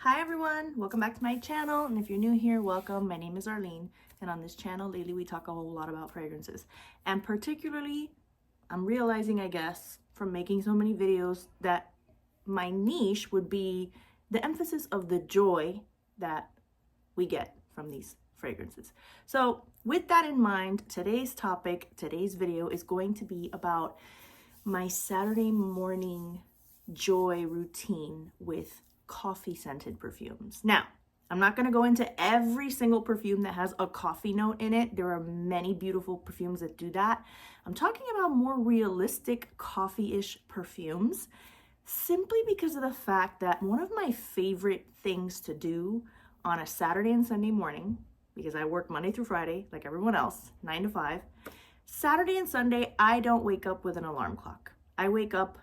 Hi everyone, welcome back to my channel, and if you're new here, welcome. My name is Arlene, and on this channel lately we talk a whole lot about fragrances, and particularly I'm realizing, I guess, from making so many videos that my niche would be the emphasis of the joy that we get from these fragrances. So with that in mind, today's video is going to be about my Saturday morning joy routine with coffee scented perfumes. Now, I'm not going to go into every single perfume that has a coffee note in it. There are many beautiful perfumes that do that. I'm talking about more realistic coffee-ish perfumes simply because of the fact that one of my favorite things to do on a Saturday and Sunday morning, because I work Monday through Friday like everyone else, 9 to 5, Saturday and Sunday, I don't wake up with an alarm clock. I wake up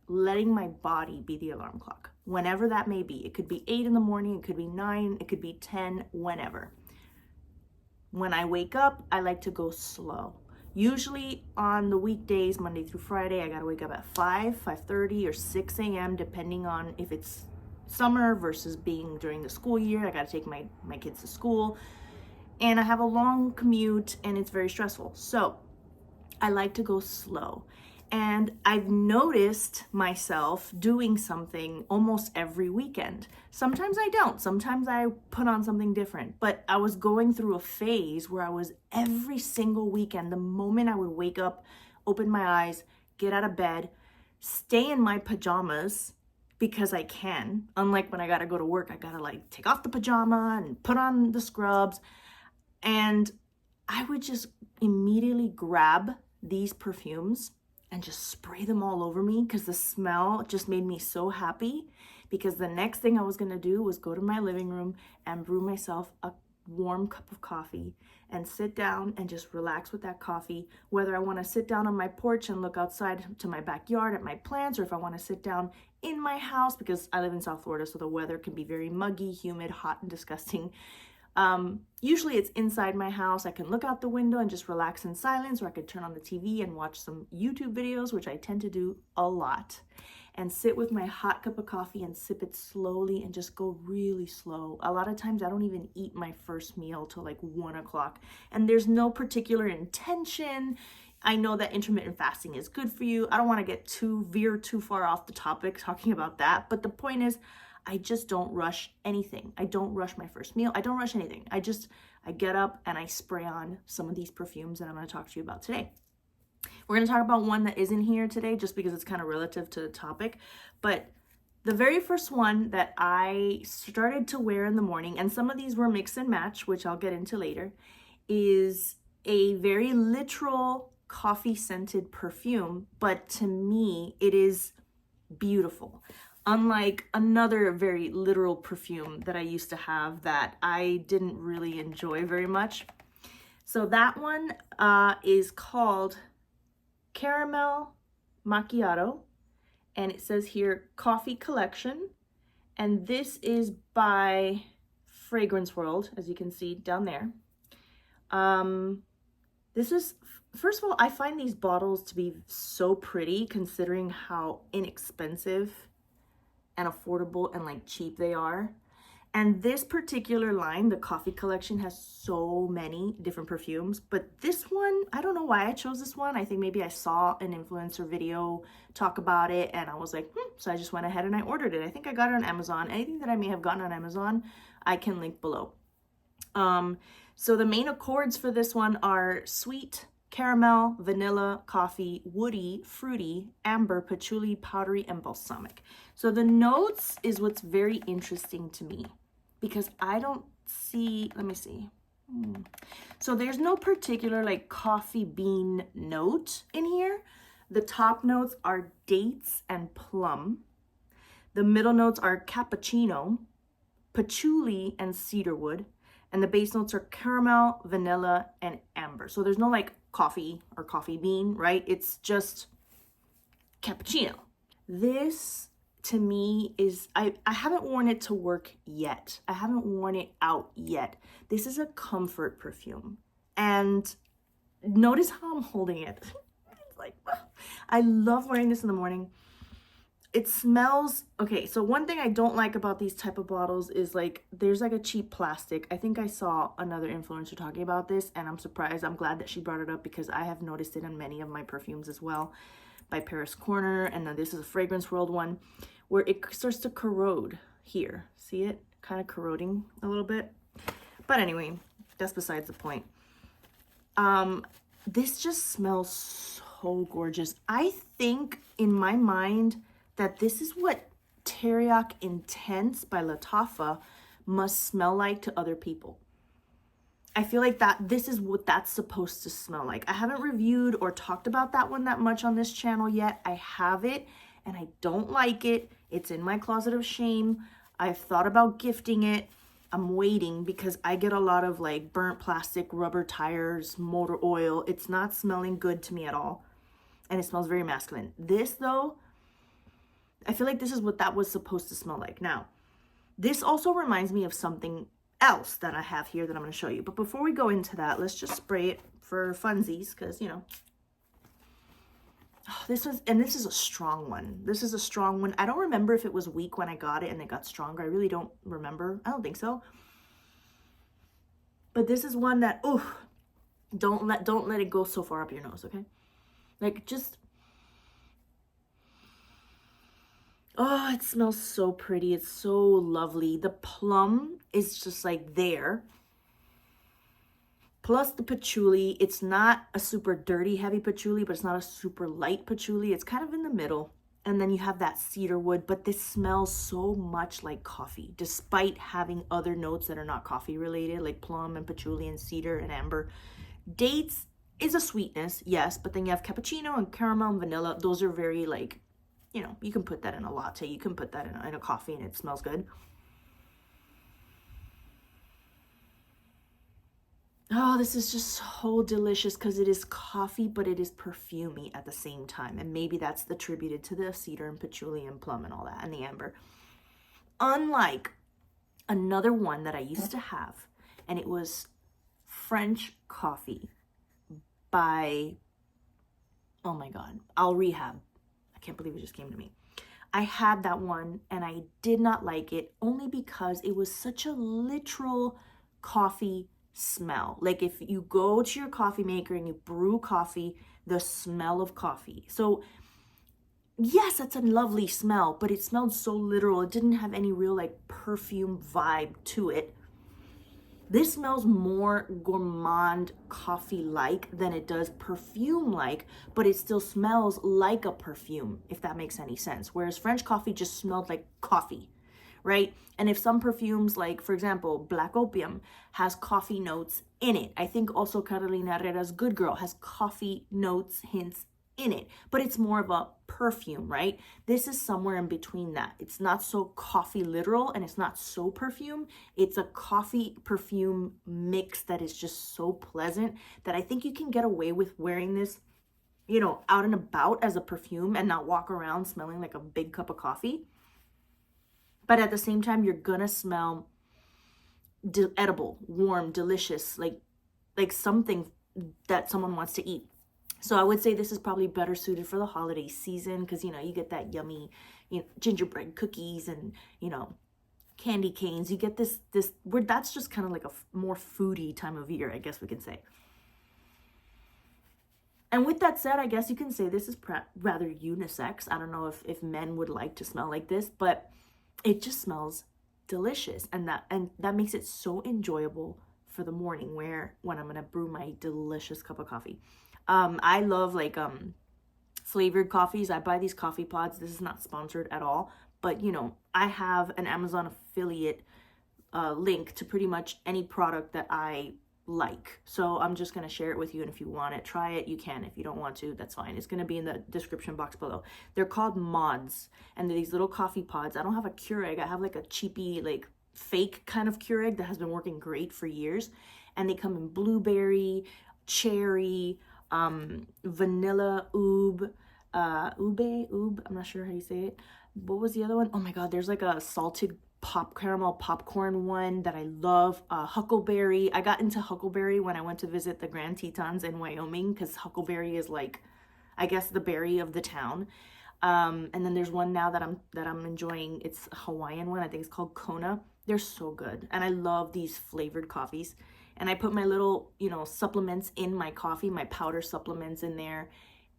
letting my body be the alarm clock, whenever that may be. It could be 8 in the morning, it could be 9, it could be 10, whenever. When I wake up, I like to go slow. Usually on the weekdays, Monday through Friday, I gotta wake up at 5, 5:30, or 6 a.m. depending on if it's summer versus being during the school year. I gotta take my kids to school, and I have a long commute, and it's very stressful. So I like to go slow. And I've noticed myself doing something almost every weekend. Sometimes I don't. Sometimes I put on something different. But I was going through a phase where I was every single weekend, the moment I would wake up, open my eyes, get out of bed, stay in my pajamas because I can. Unlike when I gotta go to work, I gotta like take off the pajama and put on the scrubs. And I would just immediately grab these perfumes and just spray them all over me because the smell just made me so happy, because the next thing I was gonna do was go to my living room and brew myself a warm cup of coffee and sit down and just relax with that coffee, whether I want to sit down on my porch and look outside to my backyard at my plants, or if I want to sit down in my house, because I live in South Florida, so the weather can be very muggy, humid, hot, and disgusting. Usually it's inside my house. I can look out the window and just relax in silence, or I could turn on the TV and watch some YouTube videos, which I tend to do a lot, and sit with my hot cup of coffee and sip it slowly and just go really slow. A lot of times I don't even eat my first meal till like 1 o'clock, and there's no particular intention. I know that intermittent fasting is good for you. I don't want to veer too far off the topic talking about that, but the point is, I just don't rush anything. I don't rush my first meal. I don't rush anything. I get up and I spray on some of these perfumes that I'm going to talk to you about today. We're going to talk about one that isn't here today just because it's kind of relative to the topic. But the very first one that I started to wear in the morning, and some of these were mix and match, which I'll get into later, is a very literal coffee scented perfume. But to me, it is beautiful. Unlike another very literal perfume that I used to have that I didn't really enjoy very much. So that one is called Caramel Macchiato, and it says here Coffee Collection, and this is by Fragrance World, as you can see down there. This is, first of all, I find these bottles to be so pretty considering how inexpensive and affordable and like cheap they are. And this particular line, the Coffee Collection, has so many different perfumes, but this one, I don't know why I chose this one. I think maybe I saw an influencer video talk about it and I was like, so I just went ahead and I ordered it. I think I got it on Amazon. Anything that I may have gotten on Amazon, I can link below. So the main accords for this one are sweet, caramel, vanilla, coffee, woody, fruity, amber, patchouli, powdery, and balsamic. So the notes is what's very interesting to me, because I don't see, let me see. So there's no particular like coffee bean note in here. The top notes are dates and plum. The middle notes are cappuccino, patchouli, and cedarwood. And the base notes are caramel, vanilla, and amber. So there's no like coffee or coffee bean, right? It's just cappuccino. This to me is, I haven't worn it to work yet. I haven't worn it out yet. This is a comfort perfume. And notice how I'm holding it. It's like, I love wearing this in the morning. it smells, okay, so one thing I don't like about these type of bottles is like, there's like a cheap plastic. I think I saw another influencer talking about this, and I'm surprised. I'm glad that she brought it up because I have noticed it in many of my perfumes as well, by Paris Corner, and then this is a Fragrance World one, where it starts to corrode here. See it? Kind of corroding a little bit. But anyway, that's besides the point. This just smells so gorgeous. I think in my mind that this is what Teriyaki Intense by Lattafa must smell like to other people. I feel like that this is what that's supposed to smell like. I haven't reviewed or talked about that one that much on this channel yet. I have it and I don't like it. It's in my closet of shame. I've thought about gifting it. I'm waiting because I get a lot of like burnt plastic, rubber tires, motor oil. It's not smelling good to me at all. And it smells very masculine. This though, I feel like this is what that was supposed to smell like. Now, this also reminds me of something else that I have here that I'm going to show you. But before we go into that, let's just spray it for funsies because, you know, this is a strong one. This is a strong one. I don't remember if it was weak when I got it and it got stronger. I really don't remember. I don't think so. But this is one that, oh, don't let it go so far up your nose, okay? Like just, oh, it smells so pretty. It's so lovely. The plum is just like there. Plus the patchouli. It's not a super dirty, heavy patchouli, but it's not a super light patchouli. It's kind of in the middle. And then you have that cedar wood, but this smells so much like coffee, despite having other notes that are not coffee related, like plum and patchouli and cedar and amber. Dates is a sweetness, yes, but then you have cappuccino and caramel and vanilla. Those are very like, you know, you can put that in a latte. You can put that in a coffee and it smells good. Oh, this is just so delicious because it is coffee, but it is perfumey at the same time. And maybe that's attributed to the cedar and patchouli and plum and all that and the amber. Unlike another one that I used to have, and it was French Coffee by, oh my God, I'll Rehab. I can't believe it just came to me. I had that one and I did not like it only because it was such a literal coffee smell. Like if you go to your coffee maker and you brew coffee, the smell of coffee. So yes, that's a lovely smell, but it smelled so literal. It didn't have any real like perfume vibe to it. This smells more gourmand coffee-like than it does perfume-like, but it still smells like a perfume, if that makes any sense. Whereas French coffee just smelled like coffee, right? And if some perfumes, like for example, Black Opium has coffee notes in it. I think also Carolina Herrera's Good Girl has coffee notes, hints in it, but it's more of a perfume, right? This is somewhere in between that. It's not so coffee literal and it's not so perfume. It's a coffee perfume mix that is just so pleasant that I think you can get away with wearing this, you know, out and about as a perfume and not walk around smelling like a big cup of coffee. But at the same time, you're gonna smell edible, warm, delicious, like something that someone wants to eat. So I would say this is probably better suited for the holiday season because, you know, you get that yummy, you know, gingerbread cookies and, you know, candy canes. You get this where that's just kind of like a more foodie time of year, I guess we can say. And with that said, I guess you can say this is rather unisex. I don't know if men would like to smell like this, but it just smells delicious. And that makes it so enjoyable for the morning when I'm going to brew my delicious cup of coffee. I love like flavored coffees. I buy these coffee pods. This is not sponsored at all, but you know, I have an Amazon affiliate link to pretty much any product that I like. So I'm just going to share it with you, and if you want it, try it, you can. If you don't want to, that's fine. It's going to be in the description box below. They're called mods, and they're these little coffee pods. I don't have a Keurig. I have like a cheapy, like fake kind of Keurig that has been working great for years, and they come in blueberry, cherry, vanilla, oob, I'm not sure how you say it. What was the other one? Oh my God, there's like a salted caramel popcorn one that I love. Huckleberry. I got into Huckleberry when I went to visit the Grand Tetons in Wyoming because Huckleberry is like, I guess, the berry of the town. And then there's one now that I'm enjoying. It's a Hawaiian one. I think it's called Kona. They're so good. And I love these flavored coffees. And I put my little, you know, supplements in my coffee, my powder supplements in there.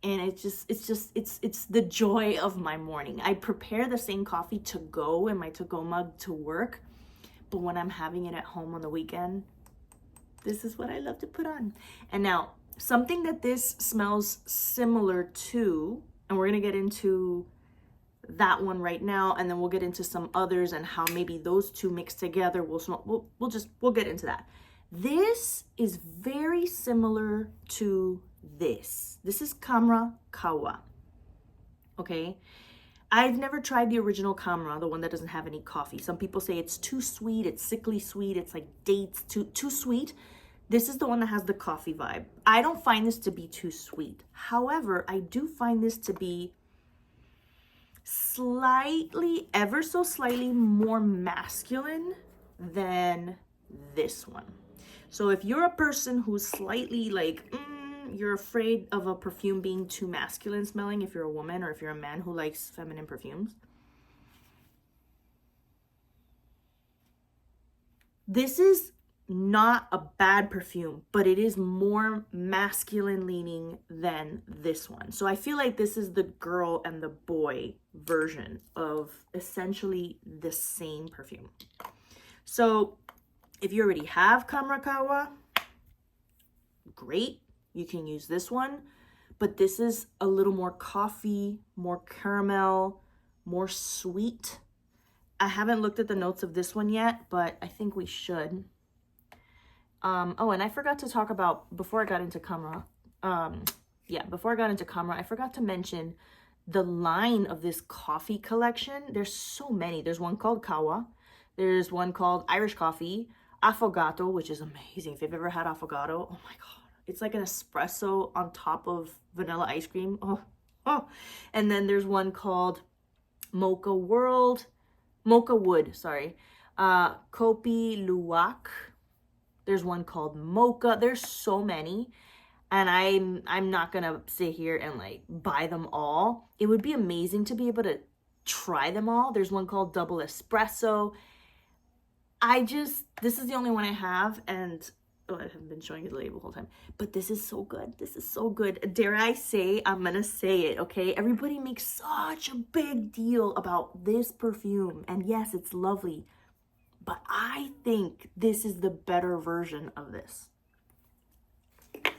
And it's the joy of my morning. I prepare the same coffee to go in my to-go mug to work. But when I'm having it at home on the weekend, this is what I love to put on. And now, something that this smells similar to, and we're going to get into that one right now, and then we'll get into some others and how maybe those two mixed together will smell. We'll get into that. This is very similar to this. This is Kamra Kawa. Okay? I've never tried the original Khamrah, the one that doesn't have any coffee. Some people say it's too sweet, it's sickly sweet, it's like dates, too sweet. This is the one that has the coffee vibe. I don't find this to be too sweet. However, I do find this to be slightly, ever so slightly more masculine than this one. So if you're a person who's slightly like, you're afraid of a perfume being too masculine smelling, if you're a woman or if you're a man who likes feminine perfumes, this is not a bad perfume, but it is more masculine leaning than this one. So I feel like this is the girl and the boy version of essentially the same perfume. So if you already have Kamra Kawa, great. You can use this one, but this is a little more coffee, more caramel, more sweet. I haven't looked at the notes of this one yet, but I think we should. Oh, and I forgot to talk about, before I got into Khamrah, I forgot to mention the line of this coffee collection. There's so many. There's one called Kawa. There's one called Irish Coffee, Affogato, which is amazing. If you've ever had Affogato, oh my God. It's like an espresso on top of vanilla ice cream. Oh. And then there's one called Mocha Wood, Kopi Luwak. There's one called Mocha. There's so many. And I'm not going to sit here and like buy them all. It would be amazing to be able to try them all. There's one called Double Espresso. This is the only one I have, and I haven't been showing you the label the whole time, but this is so good. This is so good. Dare I say, I'm gonna say it, okay? Everybody makes such a big deal about this perfume, and yes, it's lovely, but I think this is the better version of this.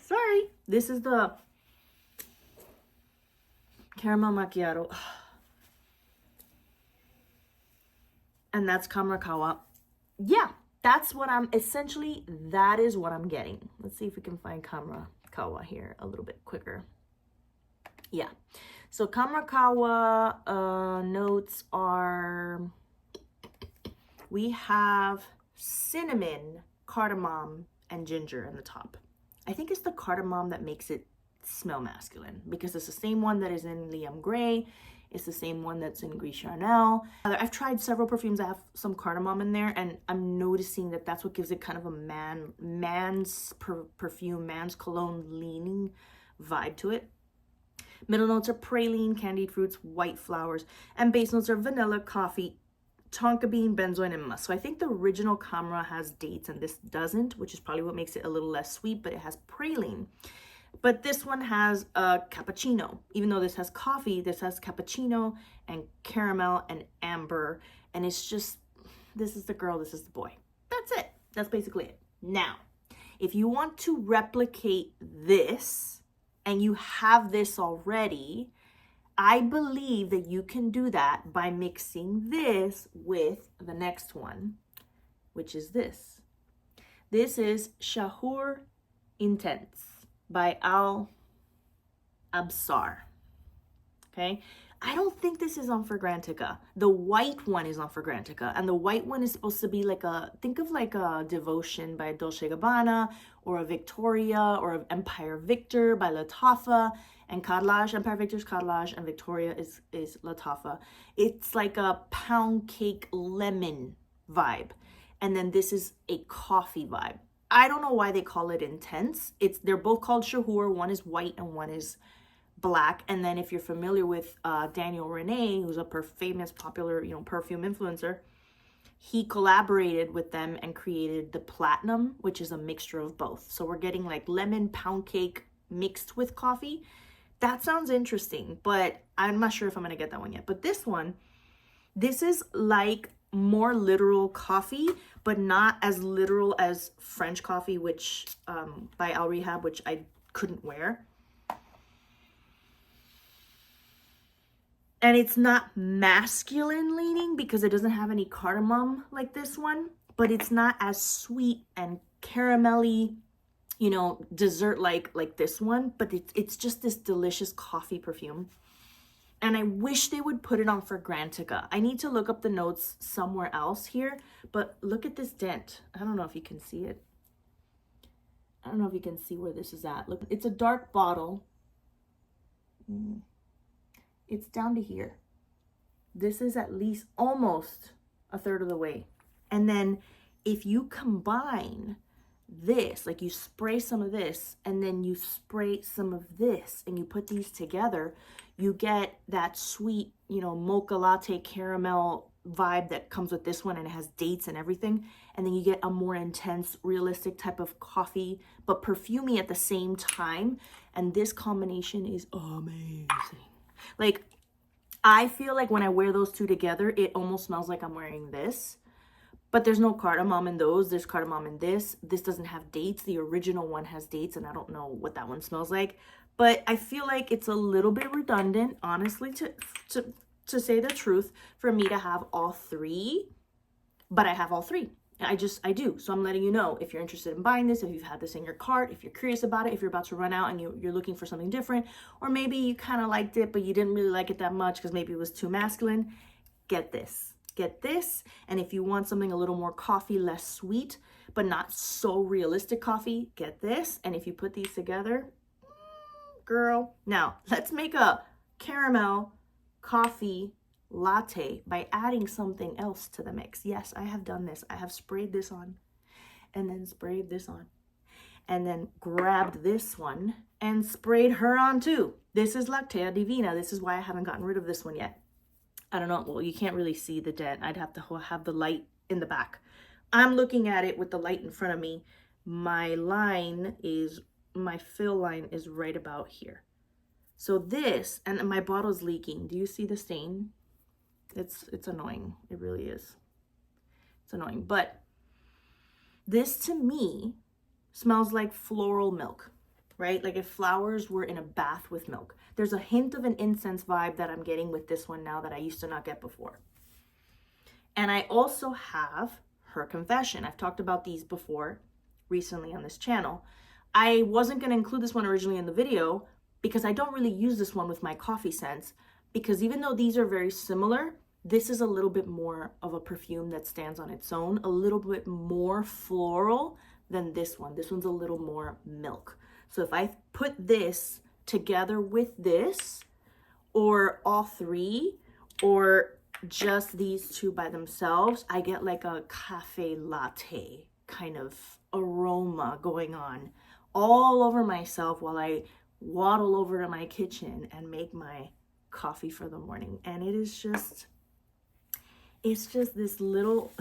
Sorry, this is the Caramel Macchiato, and that's Kamra Kawa. Yeah. That's what that is what I'm getting. Let's see if we can find Kamra Kawa here a little bit quicker. Yeah. So Kamra Kawa notes are, we have cinnamon, cardamom, and ginger in the top. I think it's the cardamom that makes it smell masculine because it's the same one that is in Liam Gray. It's the same one that's in Gris Charnel. I've tried several perfumes that have some cardamom in there, and I'm noticing that that's what gives it kind of a man's perfume, man's cologne leaning vibe to it. Middle notes are praline, candied fruits, white flowers, and base notes are vanilla, coffee, tonka bean, benzoin, and musk. So I think the original Khamrah has dates and this doesn't, which is probably what makes it a little less sweet, but it has praline. But this one has a cappuccino. Even though this has coffee, this has cappuccino and caramel and amber. And it's just, this is the girl, this is the boy. That's it. That's basically it. Now, if you want to replicate this and you have this already, I believe that you can do that by mixing this with the next one, which is this. This is Shahoor Intense by Al Absar. Okay, I don't think this is on Fragrantica. The white one is on Fragrantica, and the white one is supposed to be like think of like a Devotion by Dolce & Gabbana, or a Victoria, or an Empire Victor by Lattafa, and Carrelage. Empire Victor's Carrelage, and Victoria is Lattafa. It's like a pound cake lemon vibe, and then this is a coffee vibe. I don't know why they call it intense. They're both called Shahoor. One is white and one is black. And then if you're familiar with Daniel Rene, who's a famous, popular, perfume influencer, he collaborated with them and created the platinum, which is a mixture of both. So we're getting like lemon pound cake mixed with coffee. That sounds interesting, but I'm not sure if I'm gonna get that one yet. But this is like more literal coffee, but not as literal as French coffee, which by Al Rehab, which I couldn't wear. And it's not masculine leaning because it doesn't have any cardamom like this one, but it's not as sweet and caramelly, dessert like this one, but it's just this delicious coffee perfume. And I wish they would put it on Fragrantica. I need to look up the notes somewhere else here, but look at this dent. I don't know if you can see it. I don't know if you can see where this is at. Look, it's a dark bottle. It's down to here. This is at least almost a third of the way. And then if you combine this, like you spray some of this and then you spray some of this and you put these together, you get that sweet, mocha latte caramel vibe that comes with this one, and it has dates and everything. And then you get a more intense, realistic type of coffee, but perfumey at the same time. And this combination is amazing. Like, I feel like when I wear those two together, it almost smells like I'm wearing this. But there's no cardamom in those. There's cardamom in this. This doesn't have dates. The original one has dates, and I don't know what that one smells like. But I feel like it's a little bit redundant, honestly, to say the truth, for me to have all three. But I have all three. I do. So I'm letting you know, if you're interested in buying this, if you've had this in your cart, if you're curious about it, if you're about to run out and you're looking for something different, or maybe you kind of liked it, but you didn't really like it that much because maybe it was too masculine, get this. Get this. And if you want something a little more coffee, less sweet, but not so realistic coffee, get this. And if you put these together, girl. Now, let's make a caramel coffee latte by adding something else to the mix. Yes, I have done this. I have sprayed this on and then sprayed this on and then grabbed this one and sprayed her on too. This is Lacta Divina. This is why I haven't gotten rid of this one yet. I don't know. Well, you can't really see the dent. I'd have to have the light in the back. I'm looking at it with the light in front of me. My fill line is right about here. So this, and my bottle's leaking. Do you see the stain? It's annoying. It really is. It's annoying. But this to me smells like floral milk, right? Like if flowers were in a bath with milk. There's a hint of an incense vibe that I'm getting with this one now that I used to not get before. And I also have Her Confession. I've talked about these before recently on this channel. I wasn't going to include this one originally in the video because I don't really use this one with my coffee scents, because even though these are very similar, this is a little bit more of a perfume that stands on its own, a little bit more floral than this one. This one's a little more milk. So if I put this together with this, or all three, or just these two by themselves, I get like a cafe latte kind of aroma going on all over myself while I waddle over to my kitchen and make my coffee for the morning. And it is just, it's just this little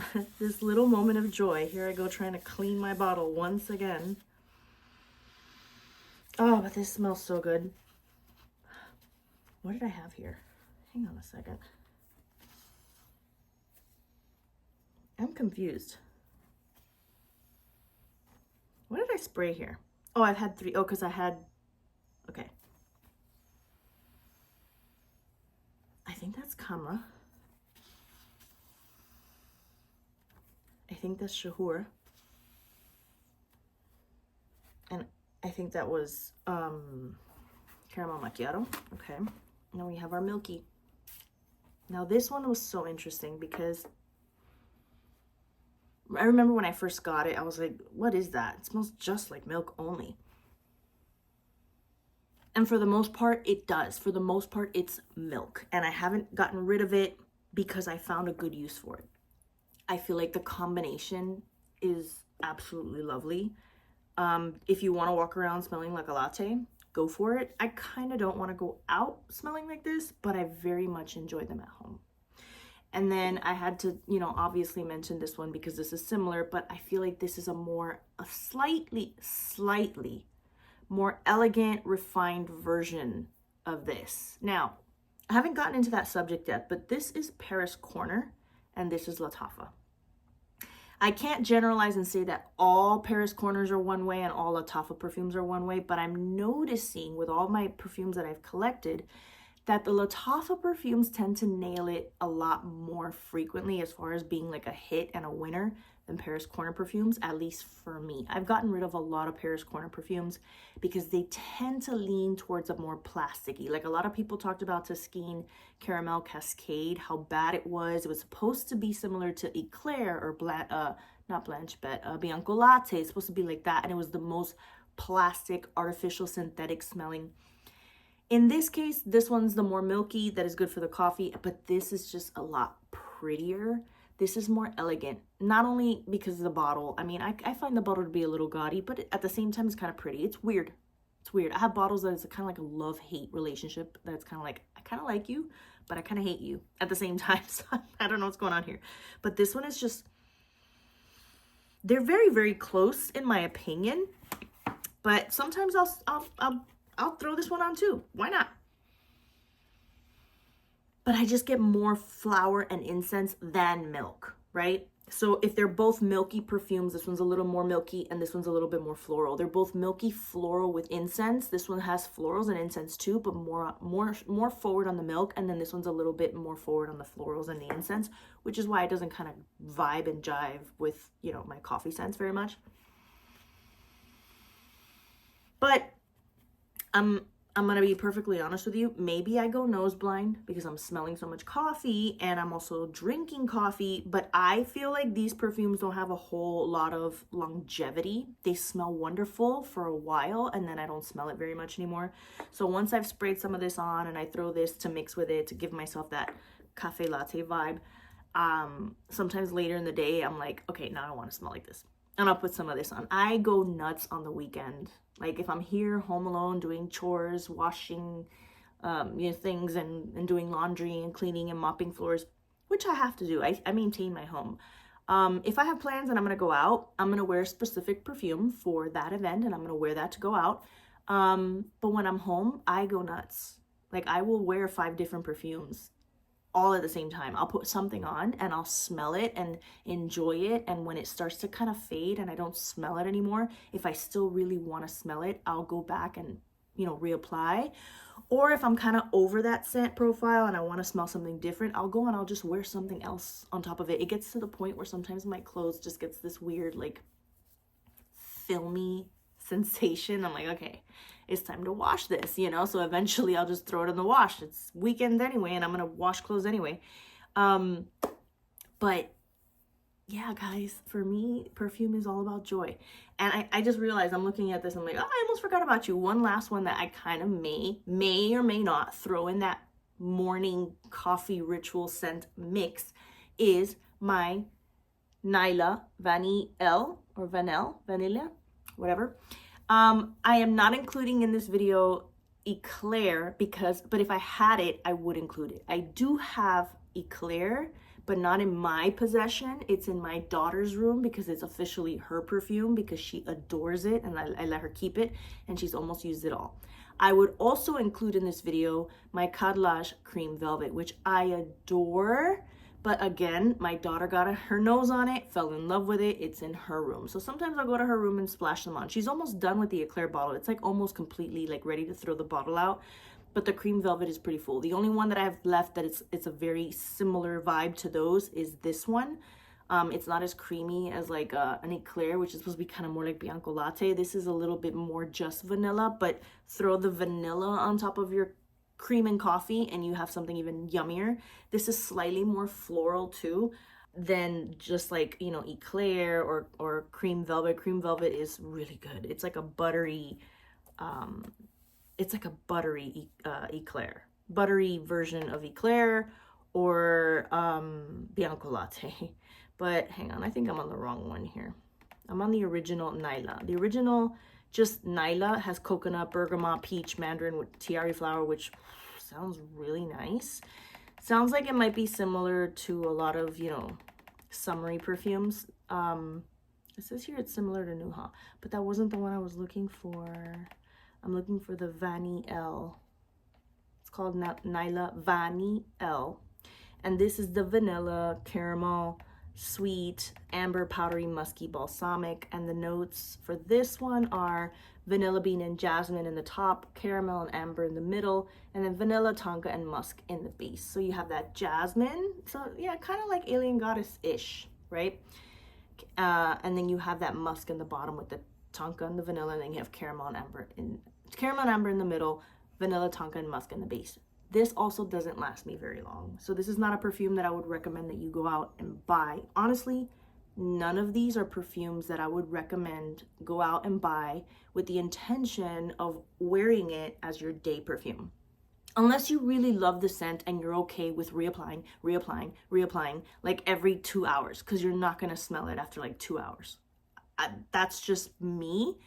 moment of joy. Here I go trying to clean my bottle once again. Oh, but this smells so good. What did I have here? Hang on a second. I'm confused. What did I spray here? Oh, I've had three. Oh, because I had, okay. I think that's Khamrah. I think that's Shahoor. And I think that was caramel macchiato. Okay. Now we have our milky. Now this one was so interesting because I remember when I first got it, I was like, what is that? It smells just like milk only. And for the most part, it does. For the most part, it's milk. And I haven't gotten rid of it because I found a good use for it. I feel like the combination is absolutely lovely. If you want to walk around smelling like a latte, go for it. I kind of don't want to go out smelling like this, but I very much enjoy them at home. And then I had to, you know, obviously mention this one because this is similar, but I feel like this is a slightly more elegant, refined version of this. Now, I haven't gotten into that subject yet, but this is Paris Corner and this is Lattafa. I can't generalize and say that all Paris Corners are one way and all Lattafa perfumes are one way, but I'm noticing with all my perfumes that I've collected that the Lattafa perfumes tend to nail it a lot more frequently as far as being like a hit and a winner than Paris Corner perfumes, at least for me. I've gotten rid of a lot of Paris Corner perfumes because they tend to lean towards a more plasticky. Like a lot of people talked about Taskeen Caramel Cascade, how bad it was. It was supposed to be similar to Eclair or not Blanche, but Bianco Latte. It's supposed to be like that, and it was the most plastic, artificial, synthetic smelling. In this case, this one's the more milky, that is good for the coffee, but this is just a lot prettier. This is more elegant, not only because of the bottle. I mean, I find the bottle to be a little gaudy, but at the same time, it's kind of pretty. It's weird. It's weird. I have bottles that is kind of like a love-hate relationship. That's kind of like, I kind of like you, but I kind of hate you at the same time. So I don't know what's going on here. But this one is just, they're very, very close in my opinion. But sometimes I'll throw this one on too. Why not? But I just get more flower and incense than milk, right? So if they're both milky perfumes, this one's a little more milky and this one's a little bit more floral. They're both milky floral with incense. This one has florals and incense too, but more forward on the milk. And then this one's a little bit more forward on the florals and the incense, which is why it doesn't kind of vibe and jive with, you know, my coffee scents very much. But I'm going to be perfectly honest with you. Maybe I go nose blind because I'm smelling so much coffee and I'm also drinking coffee, but I feel like these perfumes don't have a whole lot of longevity. They smell wonderful for a while and then I don't smell it very much anymore. So once I've sprayed some of this on and I throw this to mix with it to give myself that cafe latte vibe, sometimes later in the day, I'm like, okay, now I want to smell like this. And I'll put some of this on. I go nuts on the weekend. Like if I'm here home alone doing chores, washing things and doing laundry and cleaning and mopping floors, which I have to do. I maintain my home. If I have plans and I'm going to go out, I'm going to wear a specific perfume for that event and I'm going to wear that to go out. But when I'm home, I go nuts. Like I will wear 5 different perfumes all at the same time. I'll put something on and I'll smell it and enjoy it. And when it starts to kind of fade and I don't smell it anymore, if I still really want to smell it, I'll go back and, you know, reapply. Or if I'm kind of over that scent profile and I want to smell something different, I'll go and I'll just wear something else on top of it. It gets to the point where sometimes my clothes just gets this weird, like, filmy sensation. I'm like, okay, it's time to wash this, you know? So eventually I'll just throw it in the wash. It's weekend anyway, and I'm going to wash clothes anyway. But yeah, guys, for me, perfume is all about joy. And I just realized I'm looking at this. I'm like, oh, I almost forgot about you. One last one that I kind of may or may not throw in that morning coffee ritual scent mix is my Nyla vani-elle or vanilla, whatever. I am not including in this video Eclair but if I had it, I would include it. I do have Eclair, but not in my possession. It's in my daughter's room because it's officially her perfume because she adores it and I let her keep it and she's almost used it all. I would also include in this video my Carrelage Cream Velvet, which I adore. But again, my daughter got her nose on it, fell in love with it. It's in her room. So sometimes I'll go to her room and splash them on. She's almost done with the Eclair bottle. It's like almost completely like ready to throw the bottle out. But the Cream Velvet is pretty full. The only one that I have left that it's a very similar vibe to those is this one. It's not as creamy as like an Eclair, which is supposed to be kind of more like Bianco Latte. This is a little bit more just vanilla, but throw the vanilla on top of your cream and coffee and you have something even yummier. This is slightly more floral too than just like, you know, Eclair or Cream Velvet. Cream Velvet is really good. It's like a buttery Eclair, buttery version of Eclair or Bianco Latte. But hang on, I think I'm on the wrong one here. I'm on the original Nyla. The original Just Nyla has coconut, bergamot, peach, mandarin with tiare flower, which sounds really nice. Sounds like it might be similar to a lot of, you know, summery perfumes. It says here it's similar to Nuha, but that wasn't the one I was looking for. I'm looking for the vani-elle. It's called Nyla vani-elle. And this is the vanilla, caramel, sweet, amber, powdery, musky, balsamic. And the notes for this one are vanilla bean and jasmine in the top, caramel and amber in the middle, and then vanilla, tonka, and musk in the base. So you have that jasmine. So yeah, kind of like Alien Goddess-ish, right? And then you have that musk in the bottom with the tonka and the vanilla, and then you have caramel and amber in the middle, vanilla, tonka, and musk in the base. This also doesn't last me very long. So this is not a perfume that I would recommend that you go out and buy. Honestly, none of these are perfumes that I would recommend go out and buy with the intention of wearing it as your day perfume. Unless you really love the scent and you're okay with reapplying like every 2 hours, because you're not going to smell it after like 2 hours. That's just me,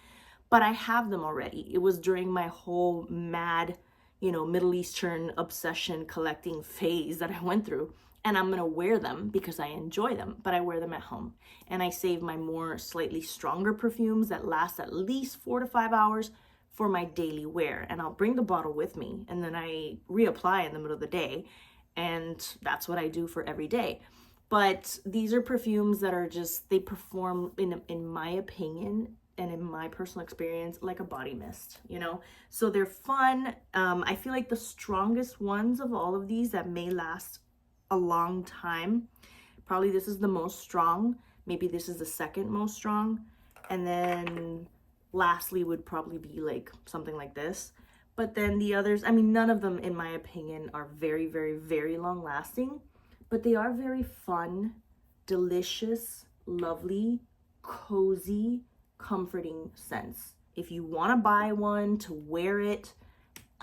but I have them already. It was during my whole mad, you know, Middle Eastern obsession collecting phase that I went through, and I'm going to wear them because I enjoy them, but I wear them at home. And I save my more slightly stronger perfumes that last at least 4 to 5 hours for my daily wear. And I'll bring the bottle with me, and then I reapply in the middle of the day, and that's what I do for every day. But these are perfumes that are just, they perform, in my opinion and in my personal experience, like a body mist, you know? So they're fun. I feel like the strongest ones of all of these that may last a long time, probably this is the most strong. Maybe this is the second most strong. And then lastly would probably be like something like this. But then the others, I mean, none of them, in my opinion, are very, very, very long lasting, but they are very fun, delicious, lovely, cozy, comforting scents. If you want to buy one to wear it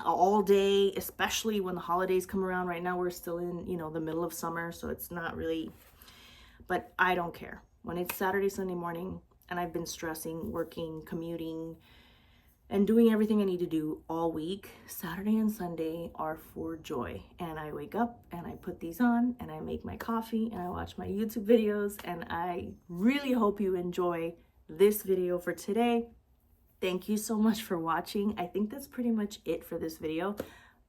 all day, especially when the holidays come around. Right now we're still in, you know, the middle of summer, so it's not really, but I don't care. When it's Saturday, Sunday morning, and I've been stressing, working, commuting, and doing everything I need to do all week, Saturday and Sunday are for joy. And I wake up and I put these on and I make my coffee and I watch my YouTube videos, and I really hope you enjoy this video for today. Thank you so much for watching. I think that's pretty much it for this video.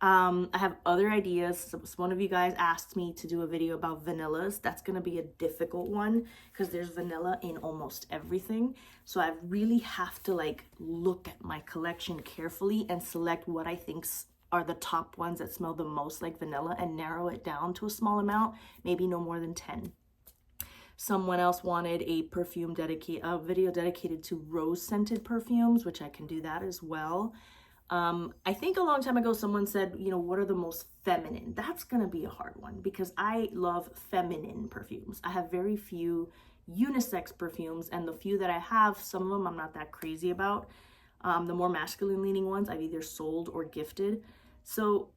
I have other ideas. So one of you guys asked me to do a video about vanillas. That's going to be a difficult one because there's vanilla in almost everything. So I really have to like look at my collection carefully and select what I think are the top ones that smell the most like vanilla and narrow it down to a small amount, maybe no more than 10. Someone else wanted a video dedicated to rose scented perfumes, which I can do that as well. I think a long time ago, someone said, you know, what are the most feminine? That's going to be a hard one because I love feminine perfumes. I have very few unisex perfumes, and the few that I have, some of them I'm not that crazy about. The more masculine leaning ones I've either sold or gifted. So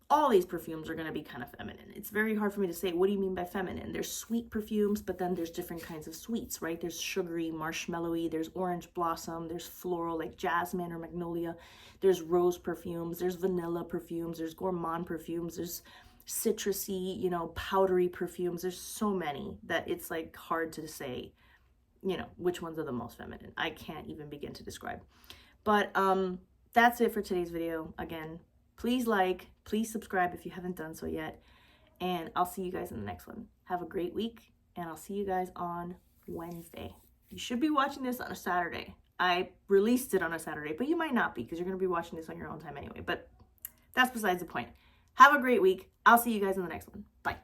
all these perfumes are going to be kind of feminine. It's very hard for me to say, what do you mean by feminine? There's sweet perfumes, but then there's different kinds of sweets, right? There's sugary, marshmallowy, there's orange blossom, there's floral like jasmine or magnolia, there's rose perfumes, there's vanilla perfumes, there's gourmand perfumes, there's citrusy, you know, powdery perfumes. There's so many that it's like hard to say, you know, which ones are the most feminine. I can't even begin to describe. But that's it for today's video. Again, please like, please subscribe if you haven't done so yet, and I'll see you guys in the next one. Have a great week, and I'll see you guys on Wednesday. You should be watching this on a Saturday. I released it on a Saturday, but you might not be because you're going to be watching this on your own time anyway, but that's besides the point. Have a great week. I'll see you guys in the next one. Bye.